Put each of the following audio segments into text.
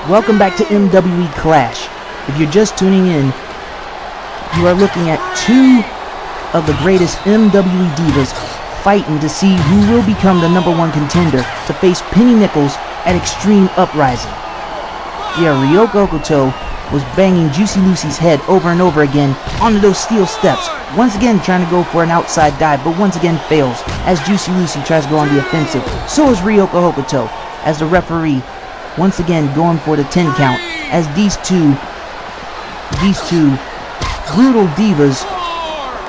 Welcome back to MWE Clash. If you're just tuning in, you are looking at two of the greatest MWE divas fighting to see who will become the #1 contender to face Penny Nichols at Extreme Uprising. Yeah, Ryoko Hokuto was banging Juicy Lucy's head over and over again onto those steel steps, once again trying to go for an outside dive, but once again fails as Juicy Lucy tries to go on the offensive. So is Ryoko Hokuto, as the referee once again going for the 10 count, as these two brutal divas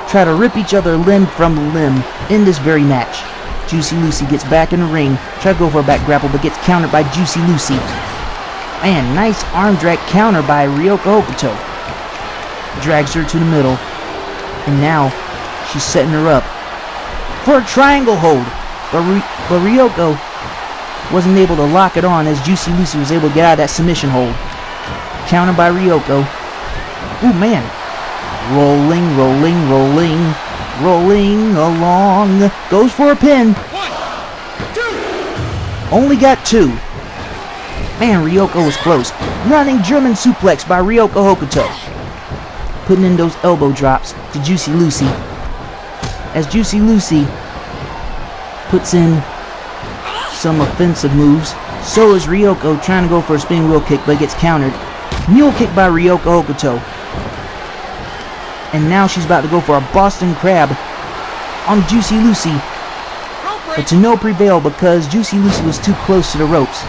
try to rip each other limb from limb in this very match. Juicy Lucy gets back in the ring, try to go for a back grapple, but gets countered by Juicy Lucy. Man, nice arm drag counter by Ryoko Hokuto. Drags her to the middle, and now she's setting her up for a triangle hold, but Ryoko wasn't able to lock it on as Juicy Lucy was able to get out of that submission hold. Countered by Ryoko. Ooh, man. Rolling along. Goes for a pin. 1, 2. Only got 2. Man, Ryoko was close. Running German suplex by Ryoko Hokuto. Putting in those elbow drops to Juicy Lucy. As Juicy Lucy puts in some offensive moves, so is Ryoko trying to go for a spinning wheel kick, but gets countered. Mule kick by Ryoko Hokuto. And now she's about to go for a Boston Crab on Juicy Lucy, but to no prevail because Juicy Lucy was too close to the ropes.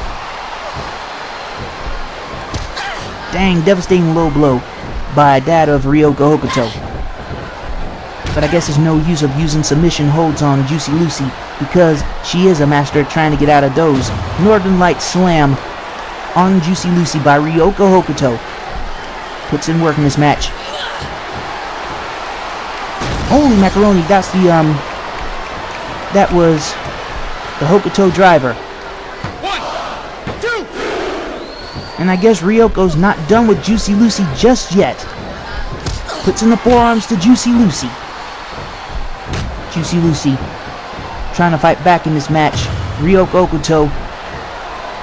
Dang, devastating low blow by that of Ryoko Hokuto. But I guess there's no use of using submission holds on Juicy Lucy because she is a master at trying to get out of those. Northern Light Slam on Juicy Lucy by Ryoko Hokuto. Puts in work in this match. Holy macaroni, that's the, that was the Hokuto driver. 1, 2. And I guess Ryoko's not done with Juicy Lucy just yet. Puts in the forearms to Juicy Lucy. Juicy Lucy trying to fight back in this match. Ryoko Hokuto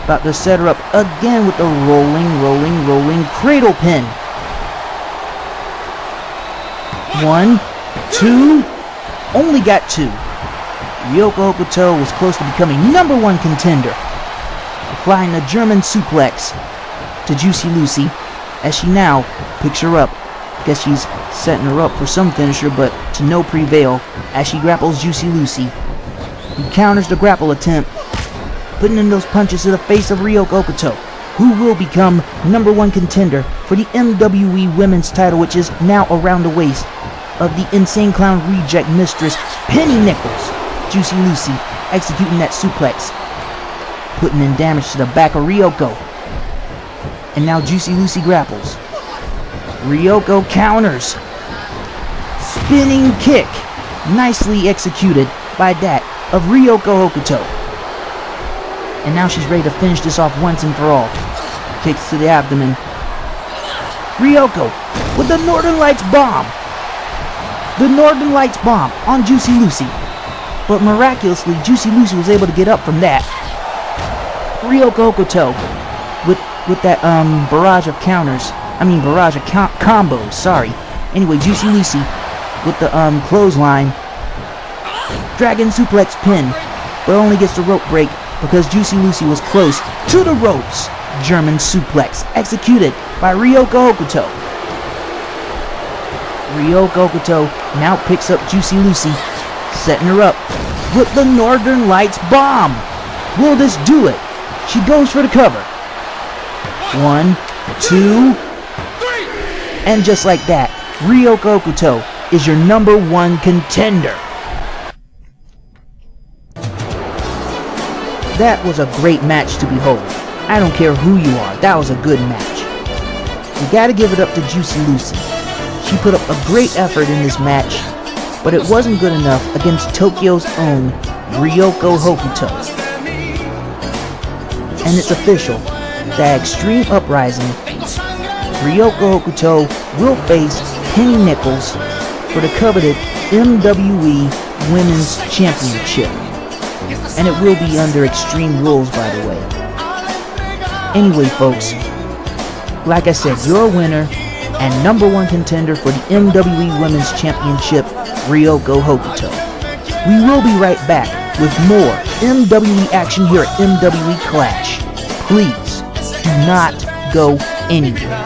about to set her up again with the rolling cradle pin. 1, 2, only got 2. Ryoko Hokuto was close to becoming #1 contender. Applying the German suplex to Juicy Lucy as she now picks her up. Guess she's setting her up for some finisher, but to no prevail as she grapples Juicy Lucy. He counters the grapple attempt, putting in those punches to the face of Ryoko Hokuto, who will become #1 contender for the MWE Women's title, which is now around the waist of the Insane Clown Reject Mistress Penny Nichols. Juicy Lucy executing that suplex, putting in damage to the back of Ryoko. And now Juicy Lucy grapples. Ryoko counters. Spinning kick, nicely executed by that of Ryoko Hokuto. And now she's ready to finish this off once and for all. Kicks to the abdomen. Ryoko with the Northern Lights bomb. The Northern Lights bomb on Juicy Lucy. But miraculously, Juicy Lucy was able to get up from that. Ryoko Hokuto with that barrage of counters. Barrage of combos, sorry. Anyway, Juicy Lucy with the clothesline. Dragon suplex pin, but only gets the rope break because Juicy Lucy was close to the ropes. German suplex executed by Ryoko Hokuto. Ryoko Hokuto now picks up Juicy Lucy, setting her up with the Northern Lights bomb. Will this do it? She goes for the cover. 1, 2, 3. and just like that, Ryoko Hokuto is your #1 contender. That was a great match to behold. I don't care who you are, that was a good match. You gotta give it up to Juicy Lucy. She put up a great effort in this match, but it wasn't good enough against Tokyo's own Ryoko Hokuto. And it's official, that Extreme Uprising, Ryoko Hokuto will face Penny Nichols for the coveted MWE Women's Championship. And it will be under Extreme Rules, by the way. Anyway, folks, Like I said, you're a winner and number one contender for the MWE Women's Championship, Ryoko Hokuto. We will be right back with more MWE action here at MWE Clash. Please do not go anywhere.